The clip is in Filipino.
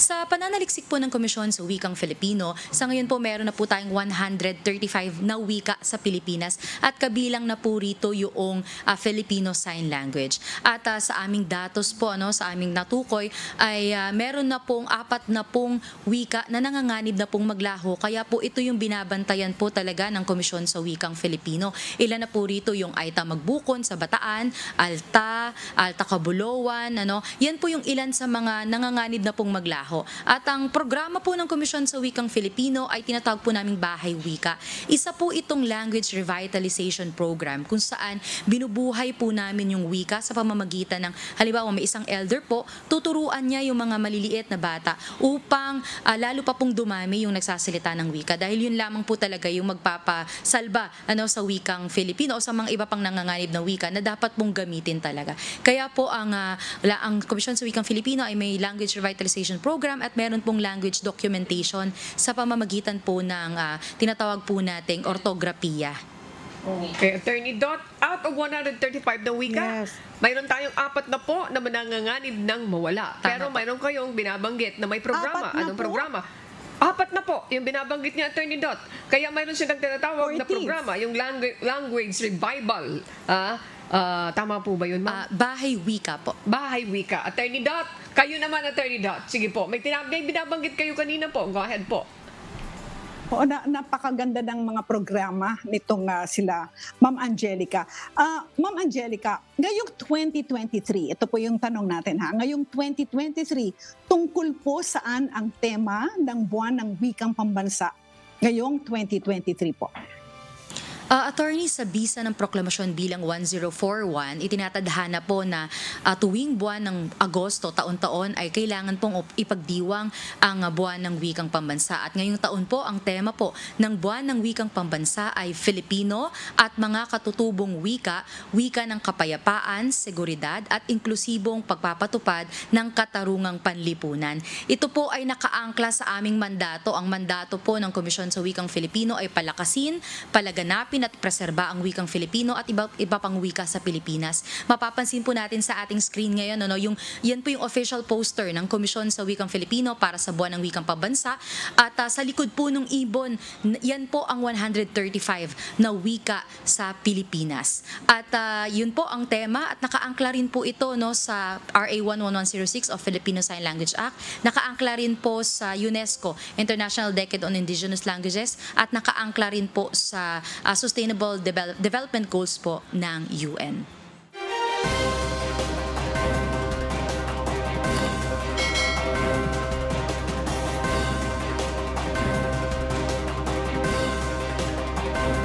Sa pananaliksik po ng Komisyon sa Wikang Filipino, sa ngayon po meron na po tayong 135 na wika sa Pilipinas at kabilang na po rito yung Filipino Sign Language. At sa aming datos po, sa aming natukoy, ay meron na pong 40 wika na nanganganib na pong maglaho. Kaya po ito yung binabantayan po talaga ng Komisyon sa Wikang Filipino. Ilan na po rito yung Aita Magbukon sa Bataan, Alta Cabuluan, yan po yung ilan sa mga nanganganib na pong maglaho. At ang programa po ng Komisyon sa Wikang Filipino ay tinatawag po naming Bahay Wika. Isa po itong language revitalization program kung saan binubuhay po namin yung wika sa pamamagitan ng halimbawa may isang elder po, tuturuan niya yung mga maliliit na bata upang lalo pa pong dumami yung nagsasalita ng wika dahil yun lamang po talaga yung magpapasalba sa wikang Filipino o sa mga iba pang nanganganib na wika na dapat pong gamitin talaga. Kaya po ang Komisyon sa Wikang Filipino ay may language revitalization program at meron pong language documentation sa pamamagitan po ng tinatawag po nating ortografiya. Okay, Attorney Dot, out of 135 na wika, yes, mayroon tayong 4 na po na nanganganib ng mawala. Pero mayroon kayong binabanggit na may programa. Anong programa? 4 na po yung binabanggit niya, Attorney Dot. Kaya mayroon silang tinatawag na programa, yung language revival. Tama po ba yun, ma'am? Bahay Wika po. Bahay Wika. Attorney Dot, kayo naman, Attorney Dot. Sige po, may binabanggit kayo kanina po. Go ahead po. Oo, napakaganda ng mga programa nitong sila, Ma'am Angelica. Ma'am Angelica, ngayong 2023, ito po yung tanong natin ha, ngayong 2023, tungkol po saan ang tema ng Buwan ng Wikang Pambansa ngayong 2023 po? Attorney, sa bisa ng proklamasyon bilang 1041, itinatadhana po na tuwing buwan ng Agosto taon-taon ay kailangan pong ipagdiwang ang buwan ng wikang pambansa. At ngayong taon po, ang tema po ng buwan ng wikang pambansa ay Filipino at mga katutubong wika, wika ng kapayapaan, seguridad at inklusibong pagpapatupad ng katarungang panlipunan. Ito po ay nakaangkla sa aming mandato. Ang mandato po ng Komisyon sa Wikang Filipino ay palakasin, palaganapin at preserba ang wikang Filipino at iba pang wika sa Pilipinas. Mapapansin po natin sa ating screen ngayon, yan po yung official poster ng Komisyon sa Wikang Filipino para sa Buwan ng Wikang Pambansa. At sa likod po ng ibon, yan po ang 135 na wika sa Pilipinas. At yun po ang tema at nakaangkla rin po ito sa RA 11106 of Filipino Sign Language Act. Nakaangkla rin po sa UNESCO, International Decade on Indigenous Languages, at nakaangkla rin po sa Sustainable Development Goals po ng UN.